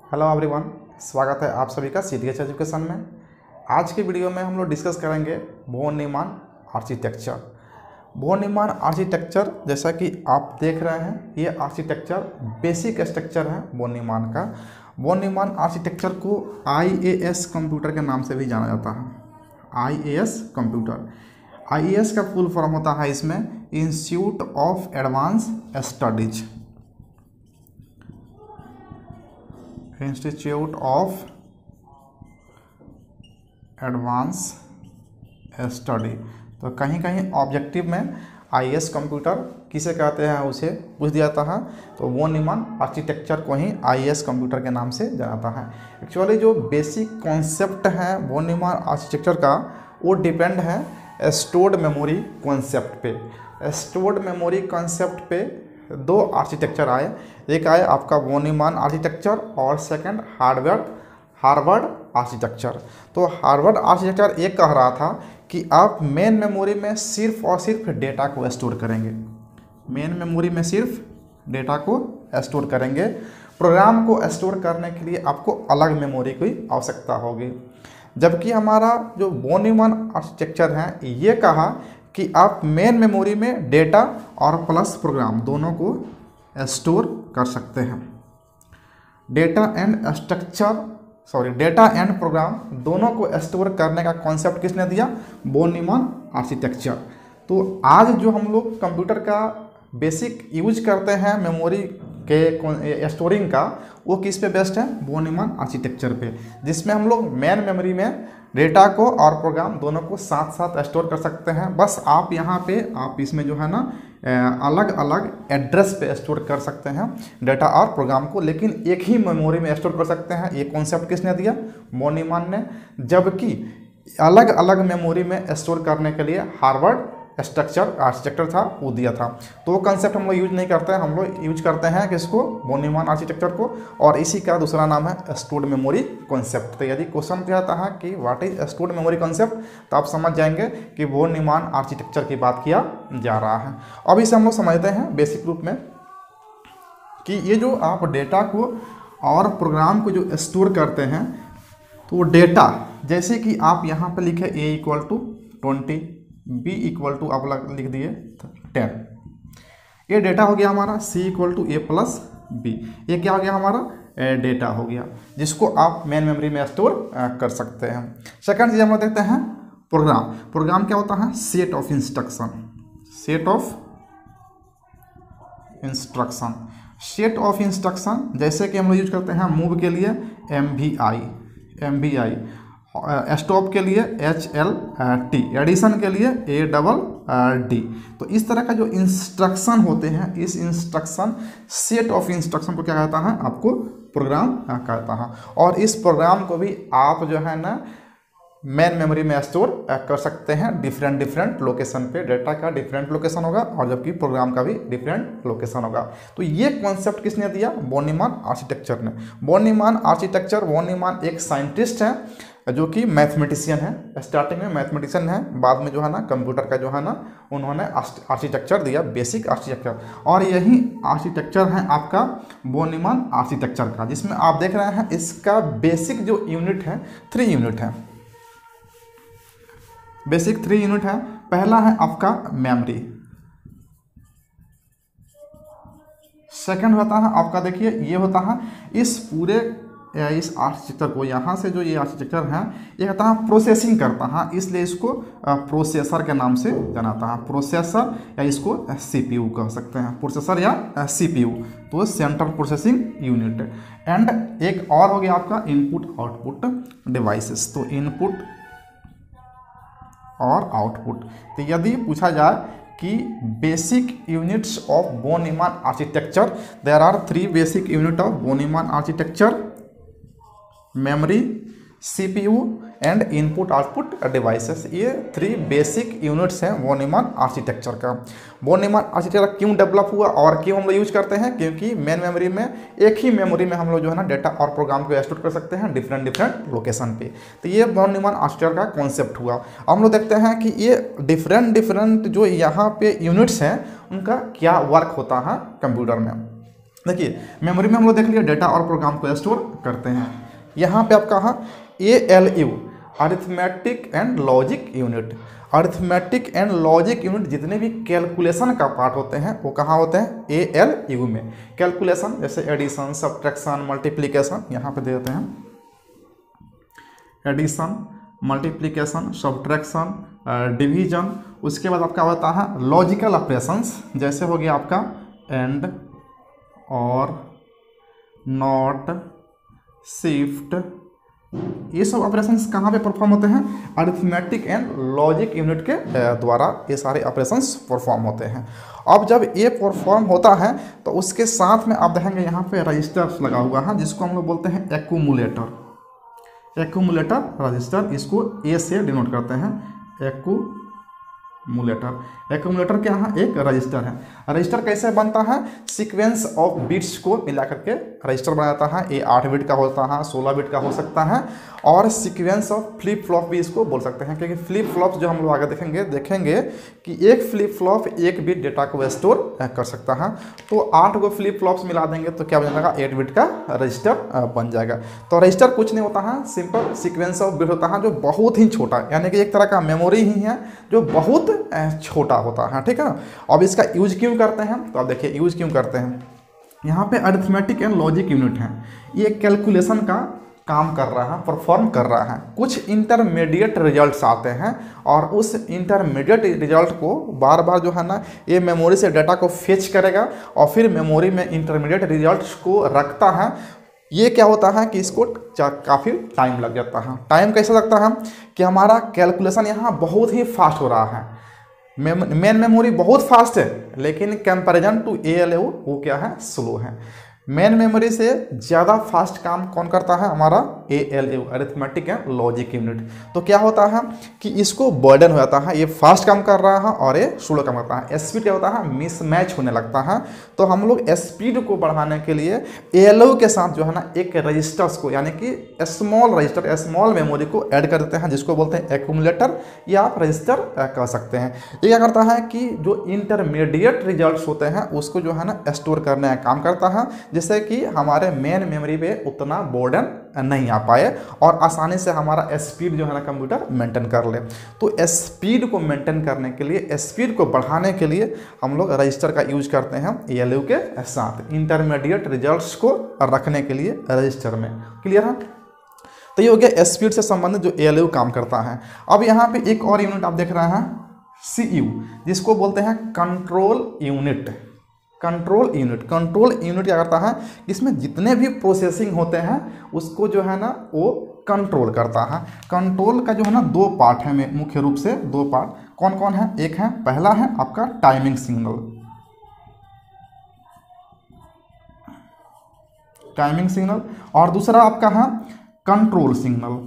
Hello everyone, स्वागत है आप सभी का सीटीएच एजुकेशन में। आज की वीडियो में हम लोग डिस्कस करेंगे भवन निर्माण आर्किटेक्चर। भवन निर्माण आर्किटेक्चर जैसा कि आप देख रहे हैं, ये आर्किटेक्चर बेसिक स्ट्रक्चर है भवन निर्माण का। भवन निर्माण आर्किटेक्चर को आईएएस कंप्यूटर के नाम से भी जाना जाता है। आईएएस कंप्यूटर, आईएएस का फुल फॉर्म होता है इसमें institute of advance studies, institute of advance study. तो कहीं कहीं ऑब्जेक्टिव में आईएएस कंप्यूटर किसे कहते हैं उसे पूछ दिया जाता है, तो वो निर्माण आर्किटेक्चर को ही आईएएस कंप्यूटर के नाम से जाना है। एक्चुअली जो बेसिक कॉन्सेप्ट है वो निर्माण आर्किटेक्चर का, वो डिपेंड है स्टोर्ड मेमोरी कॉन्सेप्ट पे। स्टोर्ड मेमोरी कॉन्सेप्ट पे दो आर्किटेक्चर आए, एक आए आपका भवन निर्माण आर्किटेक्चर और सेकंड हार्वर्ड आर्किटेक्चर। तो हार्वर्ड आर्किटेक्चर ये कह रहा था कि आप मेन मेमोरी में सिर्फ और सिर्फ डेटा को स्टोर करेंगे, मेन मेमोरी में सिर्फ डेटा को स्टोर करेंगे। प्रोग्राम को स्टोर करने के लिए आपको अलग मेमोरी की आवश्यकता होगी। जबकि हमारा जो भवन निर्माण आर्किटेक्चर है ये कहा कि आप मेन मेमोरी में डेटा और प्लस प्रोग्राम दोनों को स्टोर कर सकते हैं। डेटा एंड प्रोग्राम दोनों को स्टोर करने का कॉन्सेप्ट किसने दिया? भवन निर्माण आर्किटेक्चर। तो आज जो हम लोग कंप्यूटर का बेसिक यूज करते हैं मेमोरी के स्टोरिंग का, वो किस पे बेस्ड है? भवन निर्माण आर्किटेक्चर पे, जिसमें हम लोग मेन मेमोरी में डेटा को और प्रोग्राम दोनों को साथ साथ स्टोर कर सकते हैं। बस आप यहाँ पे आप इसमें जो है ना अलग अलग एड्रेस पे स्टोर कर सकते हैं डेटा और प्रोग्राम को, लेकिन एक ही मेमोरी में स्टोर कर सकते हैं। ये कॉन्सेप्ट किसने दिया? भवन निर्माण ने। जबकि अलग अलग मेमोरी में स्टोर करने के लिए हार्वर्ड आर्किटेक्चर था, वो दिया था। तो वो कंसेप्ट हम लोग यूज नहीं करते हैं, हम लोग यूज करते हैं किसको? भवन निर्माण आर्किटेक्चर को। और इसी का दूसरा नाम है स्टोर्ड मेमोरी कॉन्सेप्ट। तो यदि क्वेश्चन किया जाता है कि what is stored memory concept, तो आप समझ जाएंगे कि भवन निर्माण आर्किटेक्चर की बात किया जा रहा है। अब इसे हम लोग समझते हैं बेसिक रूप में कि ये जो आप डेटा को और प्रोग्राम को जो स्टोर करते हैं, तो डेटा जैसे कि आप यहाँ पर लिखे a = 20, b = आप लिख दिए 10, ये डेटा हो गया हमारा। c = a + b, ये क्या हो गया हमारा? डेटा हो गया, जिसको आप मेन मेमोरी में स्टोर कर सकते हैं। सेकंड चीज हम लोग देखते हैं प्रोग्राम। प्रोग्राम क्या होता है? Set of instruction. Set of instruction जैसे कि हम लोग यूज करते हैं मूव के लिए MVI, स्टॉप के लिए HLT, एडिशन के लिए ADD। तो इस तरह का जो इंस्ट्रक्शन होते हैं, इस इंस्ट्रक्शन सेट ऑफ इंस्ट्रक्शन को क्या कहता है? आपको प्रोग्राम कहता है। और इस प्रोग्राम को भी आप जो है ना मेन मेमोरी में स्टोर कर सकते हैं डिफरेंट लोकेशन पे। डेटा का डिफरेंट लोकेशन होगा और जबकि प्रोग्राम का भी डिफरेंट लोकेशन होगा। तो ये कॉन्सेप्ट किसने दिया? भवन निर्माण आर्किटेक्चर ने। भवन निर्माण एक साइंटिस्ट है जो कि मैथमेटिशियन है। स्टार्टिंग में मैथमेटिशियन है, बाद में जो है ना कंप्यूटर का जो है ना उन्होंने आर्किटेक्चर दिया, बेसिक आर्किटेक्चर। और यही आर्किटेक्चर है आपका भवन निर्माण आर्किटेक्चर का, जिसमें आप देख रहे हैं इसका बेसिक जो यूनिट है 3 यूनिट है। बेसिक 3 यूनिट है। पहला है आपका मेमोरी, सेकंड होता है आपका, देखिए ये होता है इस पूरे इस आर्किटेक्चर को, यहाँ से जो ये आर्किटेक्चर है ये कहता है प्रोसेसिंग करता है, इसलिए इसको प्रोसेसर के नाम से जानाता है। प्रोसेसर या इसको CPU कह सकते हैं, प्रोसेसर या CPU। तो सेंट्रल प्रोसेसिंग यूनिट। एंड एक और हो गया आपका इनपुट आउटपुट डिवाइसेस। तो इनपुट और आउटपुट। तो यदि पूछा जाए कि बेसिक यूनिट्स ऑफ भवन निर्माण architecture, there are 3 basic unit of von निर्माण architecture: memory, CPU and input output devices. ये 3 बेसिक यूनिट्स हैं भवन निर्माण आर्किटेक्चर का। भवन निर्माण आर्किटेक्चर क्यों डेवलप हुआ और क्यों हम लोग यूज करते हैं? क्योंकि मेन मेमोरी में, एक ही मेमोरी में हम लोग जो है ना डेटा और प्रोग्राम को स्टोर कर सकते हैं डिफरेंट लोकेशन पे। तो ये भवन निर्माण आर्किटेक्चर का कॉन्सेप्ट हुआ। हम लोग देखते हैं कि ये डिफरेंट जो यहाँ पे यूनिट्स हैं उनका क्या वर्क होता है कंप्यूटर में। देखिए मेमोरी में हम लोग देख लिया डेटा और प्रोग्राम को स्टोर करते हैं। यहाँ पे आपका हाँ ALU arithmetic and logic unit, arithmetic and logic unit जितने भी कैलकुलेशन का पार्ट होते हैं वो कहाँ होते हैं ALU में। कैलकुलेशन जैसे एडिशन, सब्ट्रैक्शन, मल्टीप्लिकेशन, यहाँ पे दे देते हैं एडिशन, मल्टीप्लिकेशन, सब्ट्रैक्शन, डिवीजन। उसके बाद आपका होता है लॉजिकल ऑपरेशंस, जैसे हो गया आपका एंड और नॉट, शिफ्ट, ये सब ऑपरेशंस कहाँ पे परफॉर्म होते हैं अरिथमेटिक एंड लॉजिक यूनिट के द्वारा ये सारे ऑपरेशंस परफॉर्म होते हैं। अब जब ये परफॉर्म होता है तो उसके साथ में आप देखेंगे यहाँ पे रजिस्टर्स लगा हुआ है जिसको हम लोग बोलते हैं एक्यूमुलेटर। एक्यूमुलेटर रजिस्टर, इसको ए से डिनोट करते हैं एक्यूमुलेटर। एक्यूमुलेटर क्या है एक रजिस्टर है। रजिस्टर कैसे बनता है सीक्वेंस ऑफ बिट्स को मिला करके रजिस्टर बनाता है। ये 8 बिट का होता है, 16 बिट का हो सकता है, और सीक्वेंस ऑफ फ्लिप फ्लॉप भी इसको बोल सकते हैं, क्योंकि फ्लिप फ्लॉप जो हम लोग आगे देखेंगे कि एक फ्लिप फ्लॉप 1 बिट डेटा को स्टोर कर सकता है। तो 8 गो फ्लिप फ्लॉप्स मिला देंगे तो क्या बन जाएगा 8 बिट का रजिस्टर बन जाएगा। तो रजिस्टर कुछ नहीं होता है, सिंपल सीक्वेंस ऑफ बिट होता है जो बहुत ही छोटा, यानी कि एक तरह का मेमोरी ही है जो बहुत छोटा होता है, ठीक है ना। अब इसका यूज क्यों करते हैं तो आप देखिए यूज क्यों करते हैं। यहाँ पे अरिथमेटिक एंड लॉजिक यूनिट है, ये कैलकुलेशन का काम कर रहा है, परफॉर्म कर रहा है। कुछ इंटरमीडिएट रिजल्ट्स आते हैं और उस इंटरमीडिएट रिजल्ट को बार बार जो है ना ये मेमोरी से डाटा को फेच करेगा और फिर मेमोरी में इंटरमीडिएट रिजल्ट्स को रखता है। ये क्या होता है कि इसको काफ़ी टाइम लग जाता है। टाइम कैसे लगता है कि हमारा कैलकुलेशन यहाँ बहुत ही फास्ट हो रहा है, मेन मेमोरी बहुत फास्ट है, लेकिन कंपैरिजन टू ALU वो क्या है स्लो है। मेन मेमोरी से ज़्यादा फास्ट काम कौन करता है हमारा ALU arithmetic and logic unit. तो क्या होता है कि इसको बर्डन हो जाता है, ये फास्ट काम कर रहा है और ये स्लो काम करता है। स्पीड क्या होता है मिसमैच होने लगता है। तो हम लोग स्पीड को बढ़ाने के लिए ALU के साथ जो है ना एक रजिस्टर्स को यानी कि स्मॉल रजिस्टर स्मॉल मेमोरी को ऐड कर देते हैं, जिसको बोलते हैं एक्यूमुलेटर या आप रजिस्टर कह सकते हैं। ये क्या करता है कि जो इंटरमीडिएट रिजल्ट्स होते हैं उसको जो है ना स्टोर करने का काम करता है, जिससे कि हमारे मेन मेमोरी पे उतना बर्डन नहीं आ पाए और आसानी से हमारा स्पीड जो है ना कंप्यूटर मेंटेन कर ले। तो स्पीड को मेंटेन करने के लिए, स्पीड को बढ़ाने के लिए हम लोग रजिस्टर का यूज करते हैं ALU के साथ इंटरमीडिएट रिजल्ट्स को रखने के लिए रजिस्टर में। क्लियर है। तो ये हो गया स्पीड से संबंधित जो ALU काम करता है। अब यहाँ पे एक और यूनिट आप देख रहे हैं CU, जिसको बोलते हैं कंट्रोल यूनिट। कंट्रोल यूनिट क्या करता है, इसमें जितने भी प्रोसेसिंग होते हैं उसको जो है ना वो कंट्रोल करता है। कंट्रोल का जो है ना 2 पार्ट है, मुख्य रूप से 2 पार्ट कौन कौन है। एक है पहला है आपका टाइमिंग सिग्नल, और दूसरा आपका है कंट्रोल सिग्नल।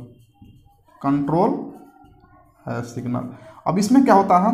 अब इसमें क्या होता है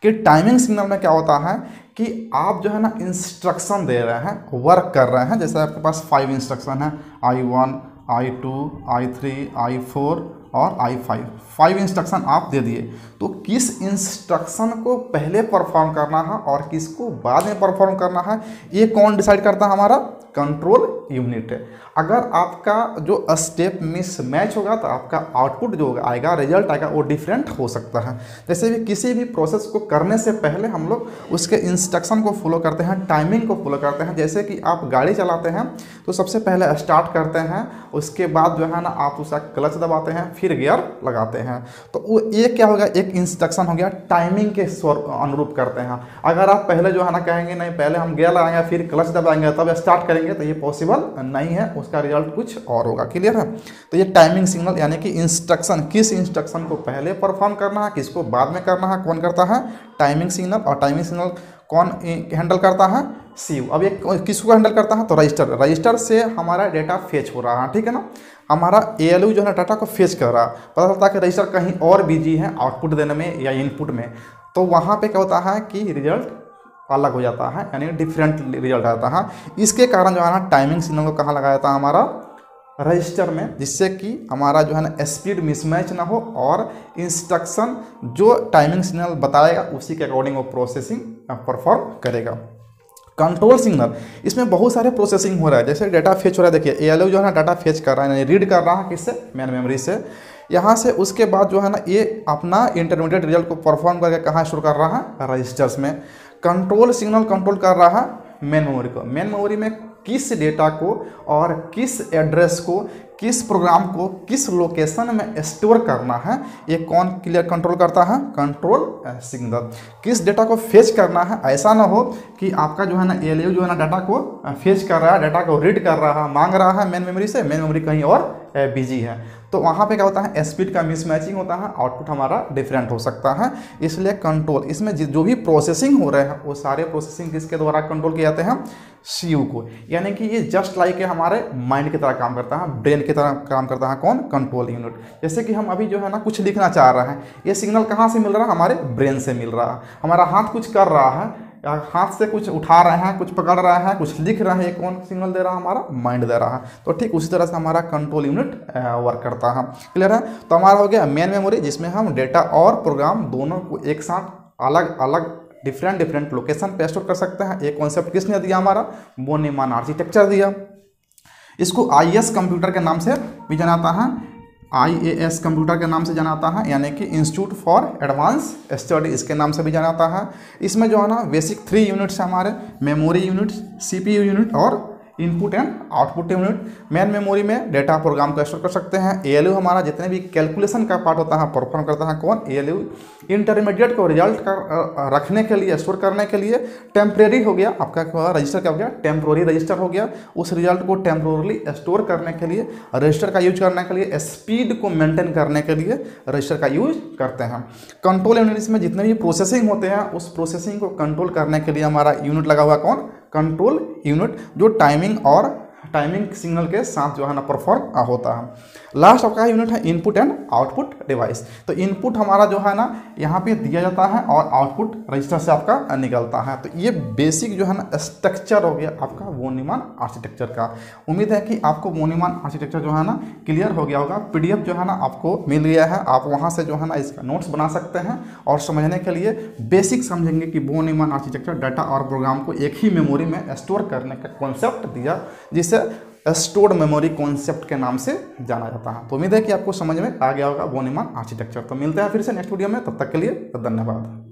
कि टाइमिंग सिग्नल में क्या होता है कि आप जो है ना इंस्ट्रक्शन दे रहे हैं, वर्क कर रहे हैं। जैसे आपके पास 5 इंस्ट्रक्शन है, I1, I2, I3, I4 और I5, 5 इंस्ट्रक्शन आप दे दिए। तो किस इंस्ट्रक्शन को पहले परफॉर्म करना है और किसको बाद में परफॉर्म करना है, ये कौन डिसाइड करता है हमारा कंट्रोल यूनिट है। अगर आपका जो स्टेप मिसमैच होगा तो आपका आउटपुट जो आएगा, रिजल्ट आएगा, वो डिफरेंट हो सकता है। जैसे भी किसी भी प्रोसेस को करने से पहले हम लोग उसके इंस्ट्रक्शन को फॉलो करते हैं, टाइमिंग को फॉलो करते हैं। जैसे कि आप गाड़ी चलाते हैं तो सबसे पहले स्टार्ट करते हैं, उसके बाद जो है ना आप उसका क्लच दबाते हैं, फिर गियर लगाते हैं। तो वो ये क्या होगा, एक इंस्ट्रक्शन हो गया, टाइमिंग के अनुरूप करते हैं। अगर आप पहले जो है ना कहेंगे नहीं पहले हम गियर लगाएंगे फिर क्लच दबाएंगे तब स्टार्ट करेंगे, तो ये पॉसिबल नहीं है, उसका रिजल्ट कुछ और होगा। क्लियर है। तो ये टाइमिंग सिग्नल यानी कि इंस्ट्रक्शन, किस इंस्ट्रक्शन को पहले परफॉर्म करना है, किसको बाद में करना है, कौन करता है टाइमिंग सिग्नल। और टाइमिंग सिग्नल कौन हैंडल करता है CU। अब ये किसको हैंडल करता है तो रजिस्टर से हमारा डेटा फेच हो रहा है, ठीक है ना। हमारा ALU जो है ना डाटा को फेच कर रहा है, पता चलता है कि रजिस्टर कहीं और बिजी है आउटपुट देने में या इनपुट में, तो वहाँ पे क्या होता है कि रिजल्ट अलग हो जाता है, यानी डिफरेंट रिजल्ट आता है। इसके कारण जो है ना टाइमिंग सिग्नल को कहाँ लगाया जाता है हमारा रजिस्टर में, जिससे कि हमारा जो है ना स्पीड मिसमैच ना हो और इंस्ट्रक्शन जो टाइमिंग सिग्नल बताएगा उसी के अकॉर्डिंग वो प्रोसेसिंग परफॉर्म करेगा। कंट्रोल सिग्नल, इसमें बहुत सारे प्रोसेसिंग हो रहा है, जैसे डाटा फेच हो रहा है। देखिए ALU जो है ना डाटा फेच कर रहा है, रीड कर रहा है किससे, मेन मेमोरी से। यहाँ से उसके बाद जो है ना ये अपना इंटरमीडिएट रिजल्ट को परफॉर्म करके कहाँ स्टोर कर रहा है, रजिस्टर्स में। कंट्रोल सिग्नल कंट्रोल कर रहा है मेन मेमोरी को। मेन मेमोरी में किस डेटा को और किस एड्रेस को, किस प्रोग्राम को किस लोकेशन में स्टोर करना है, ये कौन क्लियर कंट्रोल करता है, कंट्रोल सिग्नल। किस डेटा को फेच करना है, ऐसा ना हो कि आपका जो है ना ALU जो है ना डाटा को फेच कर रहा है, डाटा को रीड कर रहा है, मांग रहा है मेन मेमोरी से, मेन मेमोरी कहीं और बिजी है, तो वहाँ पे क्या होता है, स्पीड का मिसमैचिंग होता है, आउटपुट हमारा डिफरेंट हो सकता है। इसलिए कंट्रोल, इसमें जो भी प्रोसेसिंग हो रहे हैं वो सारे प्रोसेसिंग किसके द्वारा कंट्रोल किए जाते हैं, CPU को। यानी कि ये जस्ट लाइक हमारे माइंड की तरह काम करता है, ब्रेन की तरह काम करता है, कौन, कंट्रोल यूनिट। जैसे कि हम अभी जो है ना कुछ लिखना चाह रहे हैं, ये सिग्नल कहाँ से मिल रहा है, हमारे ब्रेन से मिल रहा है। हमारा हाथ कुछ कर रहा है, हाथ से कुछ उठा रहे हैं, कुछ पकड़ रहा है, कुछ लिख रहे हैं, ये कौन सिग्नल दे रहा है, हमारा माइंड दे रहा है। तो ठीक उसी तरह से हमारा कंट्रोल यूनिट वर्क करता है। क्लियर है। तो हमारा हो गया मेन मेमोरी, जिसमें हम डेटा और प्रोग्राम दोनों को एक साथ अलग अलग डिफरेंट लोकेशन पे स्टोर कर सकते हैं। एक कॉन्सेप्ट किसने दिया, हमारा वॉन न्यूमैन आर्किटेक्चर दिया। इसको IAS कंप्यूटर के नाम से भी जाना जाता है, IAS कंप्यूटर के नाम से जाना जाता है, यानी कि इंस्टीट्यूट फॉर एडवांस स्टडी, इसके नाम से भी जाना जाता है। इसमें जो है ना बेसिक 3 यूनिट्स है हमारे, मेमोरी यूनिट, CPU यूनिट और input and output unit. Main memory में डेटा प्रोग्राम को स्टोर कर सकते हैं। ALU हमारा जितने भी कैलकुलेशन का पार्ट होता है परफॉर्म करता है, कौन, ALU। इंटरमीडिएट को रिजल्ट का रखने के लिए, स्टोर करने के लिए टेम्प्रेरी हो गया आपका रजिस्टर, क्या हो गया, टेम्प्रोरी रजिस्टर हो गया। उस रिजल्ट को टेम्प्रोरली स्टोर करने के लिए, रजिस्टर का यूज करने के लिए, स्पीड को मेंटेन करने के लिए रजिस्टर का यूज करते हैं। कंट्रोल यूनिट में जितने भी प्रोसेसिंग होते हैं उस प्रोसेसिंग को कंट्रोल करने के लिए हमारा यूनिट लगा हुआ, कौन, कंट्रोल यूनिट, जो टाइमिंग सिग्नल के साथ जो है ना परफॉर्म होता है। लास्ट आपका यूनिट है इनपुट एंड आउटपुट डिवाइस। तो इनपुट हमारा जो है ना यहाँ पे दिया जाता है और आउटपुट रजिस्टर से आपका निकलता है। तो ये बेसिक जो है ना स्ट्रक्चर हो गया आपका वॉन न्यूमैन आर्किटेक्चर का। उम्मीद है कि आपको वॉन न्यूमैन आर्किटेक्चर जो है ना क्लियर हो गया होगा। PDF जो है ना आपको मिल गया है, आप वहाँ से जो है ना इसका नोट्स बना सकते हैं और समझने के लिए बेसिक समझेंगे कि वॉन न्यूमैन आर्किटेक्चर डाटा और प्रोग्राम को एक ही मेमोरी में स्टोर करने का कॉन्सेप्ट दिया, जिसे स्टोर्ड मेमोरी कॉन्सेप्ट के नाम से जाना जाता है। तो उम्मीद है कि आपको समझ में आ गया होगा वॉन न्यूमैन आर्किटेक्चर। तो मिलते हैं फिर से नेक्स्ट वीडियो में, तब तक के लिए धन्यवाद।